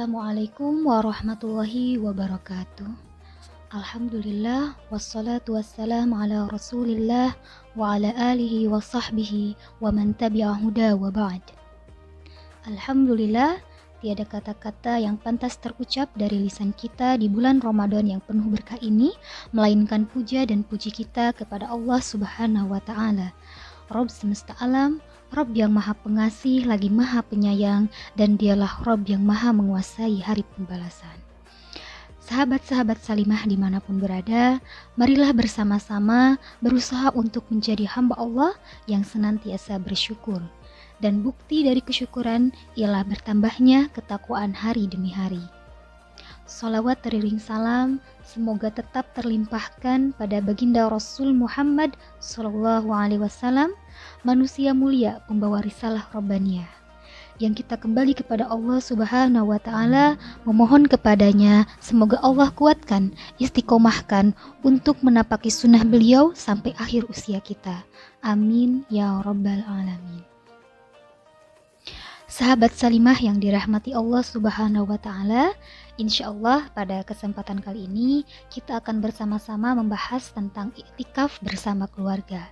Assalamualaikum warahmatullahi wabarakatuh. Alhamdulillah wassalatu wassalamu ala Rasulillah wa ala alihi wa sahbihi wa man tabi'a huda wa ba'd. Alhamdulillah, tiada kata-kata yang pantas terucap dari lisan kita di bulan Ramadan yang penuh berkah ini melainkan puja dan puji kita kepada Allah Subhanahu wa taala, Rabb semesta alam, Rabb yang maha pengasih lagi maha penyayang, dan dialah Rabb yang maha menguasai hari pembalasan. Sahabat-sahabat salimah dimanapun berada, marilah bersama-sama berusaha untuk menjadi hamba Allah yang senantiasa bersyukur. Dan bukti dari kesyukuran ialah bertambahnya ketakwaan hari demi hari. Salawat teriring salam semoga tetap terlimpahkan pada baginda Rasul Muhammad SAW, manusia mulia pembawa risalah Rabbaniyah, yang kita kembali kepada Allah Subhanahu wa taala, memohon kepadanya semoga Allah kuatkan, istiqomahkan untuk menapaki sunnah beliau sampai akhir usia kita. Amin ya rabbal alamin. Sahabat salimah yang dirahmati Allah Subhanahu wa taala, insyaallah pada kesempatan kali ini kita akan bersama-sama membahas tentang iktikaf bersama keluarga.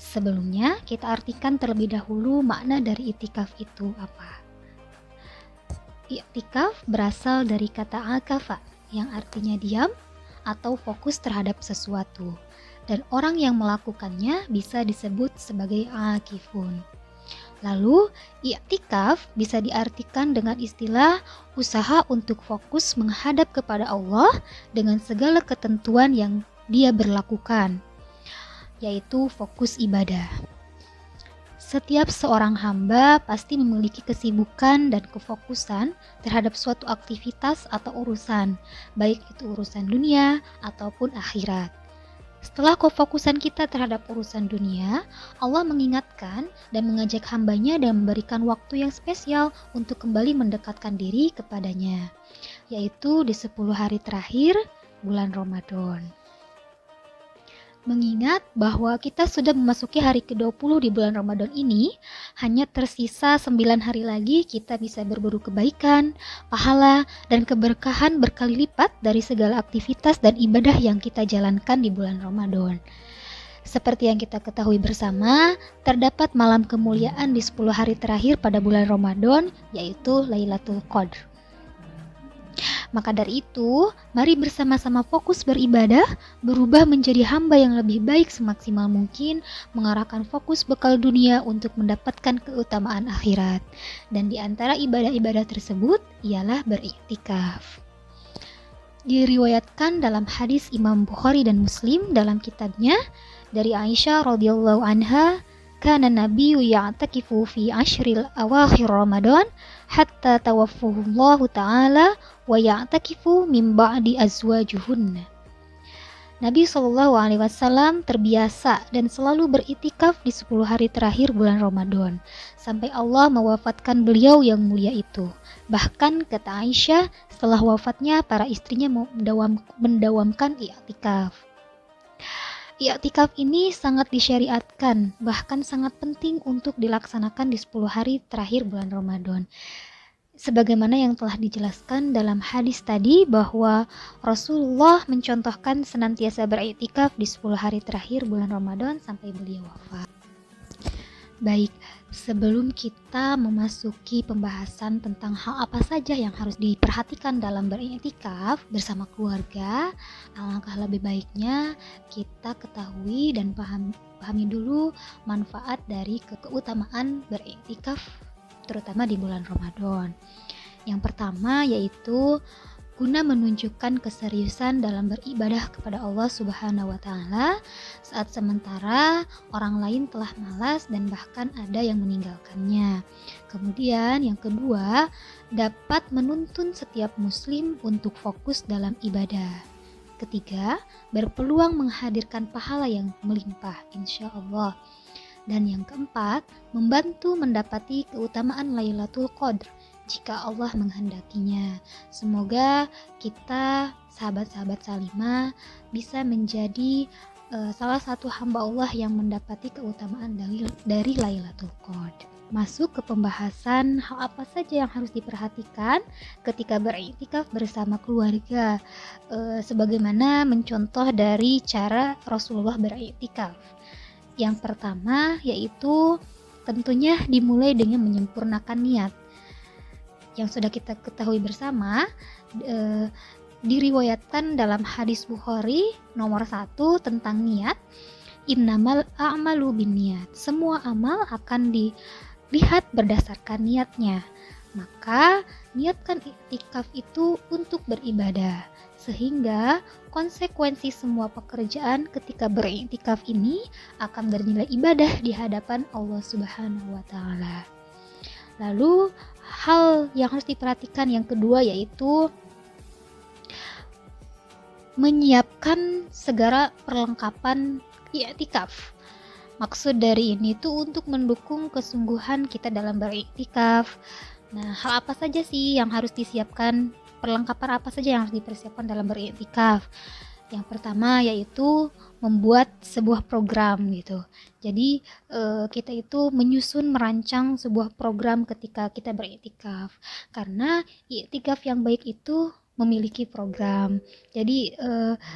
Sebelumnya kita artikan terlebih dahulu makna dari iktikaf itu apa. Iktikaf berasal dari kata akafa yang artinya diam atau fokus terhadap sesuatu, dan orang yang melakukannya bisa disebut sebagai akifun. Lalu, iktikaf bisa diartikan dengan istilah usaha untuk fokus menghadap kepada Allah dengan segala ketentuan yang dia berlakukan, yaitu fokus ibadah. Setiap seorang hamba pasti memiliki kesibukan dan kefokusan terhadap suatu aktivitas atau urusan, baik itu urusan dunia ataupun akhirat. Setelah kefokusan kita terhadap urusan dunia, Allah mengingatkan dan mengajak hambanya dan memberikan waktu yang spesial untuk kembali mendekatkan diri kepadanya, yaitu di 10 hari terakhir bulan Ramadan. Mengingat bahwa kita sudah memasuki hari ke-20 di bulan Ramadan ini, hanya tersisa 9 hari lagi kita bisa berburu kebaikan, pahala, dan keberkahan berkali lipat dari segala aktivitas dan ibadah yang kita jalankan di bulan Ramadan. Seperti yang kita ketahui bersama, terdapat malam kemuliaan di 10 hari terakhir pada bulan Ramadan, yaitu Lailatul Qadar. Maka dari itu, mari bersama-sama fokus beribadah, berubah menjadi hamba yang lebih baik semaksimal mungkin, mengarahkan fokus bekal dunia untuk mendapatkan keutamaan akhirat. Dan di antara ibadah-ibadah tersebut ialah beriktikaf. Diriwayatkan dalam hadis Imam Bukhari dan Muslim dalam kitabnya dari Aisyah radhiyallahu anha, kana nabiyyu ya'takifu fi ashril awakhir Ramadan hatta tawaffahu ta'ala wa ya'takifu min ba'di azwajuhunna. Nabi SAW terbiasa dan selalu beriktikaf di 10 hari terakhir bulan Ramadan sampai Allah mewafatkan beliau yang mulia itu. Bahkan kata Aisyah, setelah wafatnya para istrinya mendawamkan iktikaf. Iktikaf ini sangat disyariatkan, bahkan sangat penting untuk dilaksanakan di 10 hari terakhir bulan Ramadan. Sebagaimana yang telah dijelaskan dalam hadis tadi bahwa Rasulullah mencontohkan senantiasa beriktikaf di 10 hari terakhir bulan Ramadan sampai beliau wafat. Baik, sebelum kita memasuki pembahasan tentang hal apa saja yang harus diperhatikan dalam beriktikaf bersama keluarga, alangkah lebih baiknya kita ketahui dan pahami dulu manfaat dari keutamaan beriktikaf terutama di bulan Ramadan. Yang pertama yaitu guna menunjukkan keseriusan dalam beribadah kepada Allah Subhanahu wa taala saat sementara orang lain telah malas dan bahkan ada yang meninggalkannya. Kemudian yang kedua, dapat menuntun setiap muslim untuk fokus dalam ibadah. Ketiga, berpeluang menghadirkan pahala yang melimpah insya Allah. Dan yang keempat, membantu mendapati keutamaan Lailatul Qadar jika Allah menghendakinya. Semoga kita sahabat-sahabat salimah bisa menjadi salah satu hamba Allah yang mendapati keutamaan dari Lailatul Qadar. Masuk ke pembahasan hal apa saja yang harus diperhatikan ketika beriktikaf bersama keluarga, sebagaimana mencontoh dari cara Rasulullah beriktikaf. Yang pertama yaitu tentunya dimulai dengan menyempurnakan niat. Yang sudah kita ketahui bersama, diriwayatkan dalam hadis Bukhari nomor 1 tentang niat, innamal a'malu binniyat, semua amal akan dilihat berdasarkan niatnya. Maka niatkan iktikaf itu untuk beribadah, sehingga konsekuensi semua pekerjaan ketika beriktikaf ini akan bernilai ibadah di hadapan Allah Subhanahu wa taala. Lalu hal yang harus diperhatikan yang kedua yaitu menyiapkan segala perlengkapan i'tikaf. Maksud dari ini tuh untuk mendukung kesungguhan kita dalam beriktikaf. Nah, hal apa saja sih yang harus disiapkan? Perlengkapan apa saja yang harus dipersiapkan dalam beriktikaf? Yang pertama yaitu membuat sebuah program gitu. Jadi kita itu merancang sebuah program ketika kita beriktikaf. Karena iktikaf yang baik itu memiliki program. Jadi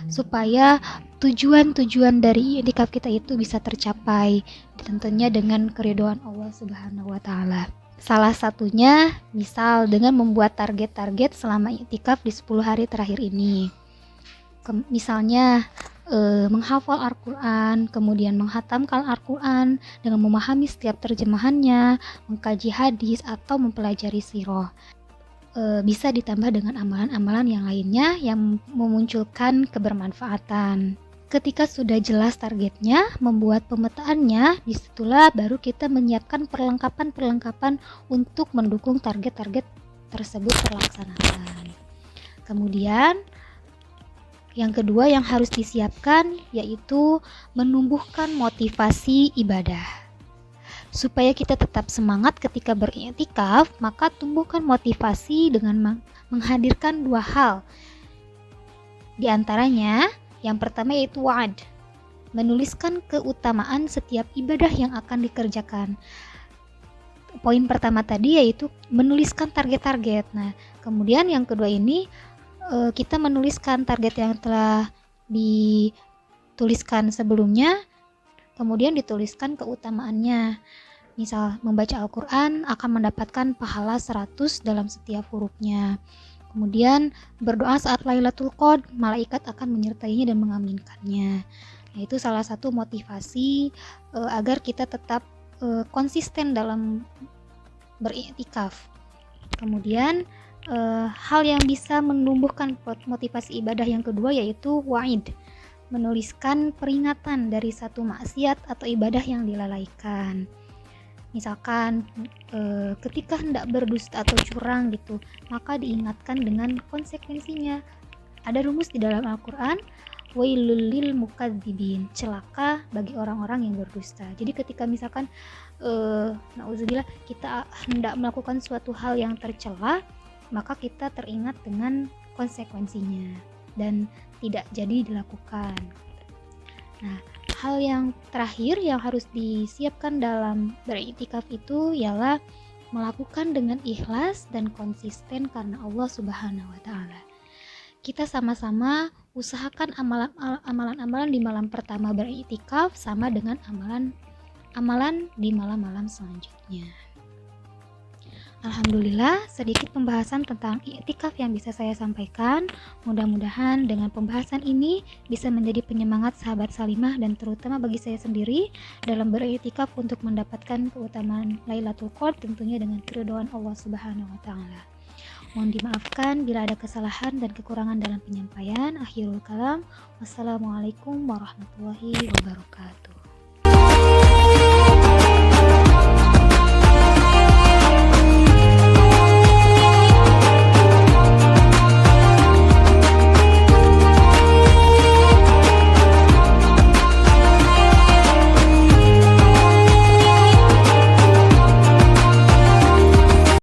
supaya tujuan-tujuan dari iktikaf kita itu bisa tercapai, tentunya dengan keridhaan Allah Subhanahu wa taala. Salah satunya misal dengan membuat target-target selama iktikaf di 10 hari terakhir ini. Misalnya menghafal Al-Quran, kemudian menghatamkan Al-Quran dengan memahami setiap terjemahannya, mengkaji hadis atau mempelajari sirah. Bisa ditambah dengan amalan-amalan yang lainnya yang memunculkan kebermanfaatan. Ketika sudah jelas targetnya, membuat pemetaannya, disitulah baru kita menyiapkan perlengkapan-perlengkapan untuk mendukung target-target tersebut terlaksanakan. Kemudian yang kedua yang harus disiapkan yaitu menumbuhkan motivasi ibadah. Supaya kita tetap semangat ketika beriktikaf, maka tumbuhkan motivasi dengan menghadirkan dua hal. Di antaranya, yang pertama yaitu wa'ad, menuliskan keutamaan setiap ibadah yang akan dikerjakan. Poin pertama tadi yaitu menuliskan target-target. Nah, kemudian yang kedua ini kita menuliskan target yang telah dituliskan sebelumnya, kemudian dituliskan keutamaannya. Misal membaca Al-Quran akan mendapatkan pahala 100 dalam setiap hurufnya. Kemudian berdoa saat Lailatul Qadar, malaikat akan menyertainya dan mengaminkannya. Nah, itu salah satu motivasi agar kita tetap konsisten dalam beriktikaf. Kemudian hal yang bisa menumbuhkan motivasi ibadah yang kedua yaitu wa'id, menuliskan peringatan dari satu maksiat atau ibadah yang dilalaikan. Misalkan ketika hendak berdusta atau curang gitu, maka diingatkan dengan konsekuensinya. Ada rumus di dalam Al-Quran, wailul lil mukadzibin, celaka bagi orang-orang yang berdusta. Jadi ketika misalkan nauzubillah kita hendak melakukan suatu hal yang tercela, maka kita teringat dengan konsekuensinya dan tidak jadi dilakukan. Nah, hal yang terakhir yang harus disiapkan dalam beriktikaf itu ialah melakukan dengan ikhlas dan konsisten karena Allah Subhanahu wa taala. Kita sama-sama usahakan amalan-amalan di malam pertama beriktikaf sama dengan amalan di malam-malam selanjutnya. Alhamdulillah, sedikit pembahasan tentang iktikaf yang bisa saya sampaikan. Mudah-mudahan dengan pembahasan ini bisa menjadi penyemangat sahabat Salimah dan terutama bagi saya sendiri dalam beriktikaf untuk mendapatkan keutamaan Lailatul Qadar, tentunya dengan keridhaan Allah Subhanahu wa taala. Mohon dimaafkan bila ada kesalahan dan kekurangan dalam penyampaian. Akhirul kalam. Wassalamualaikum warahmatullahi wabarakatuh.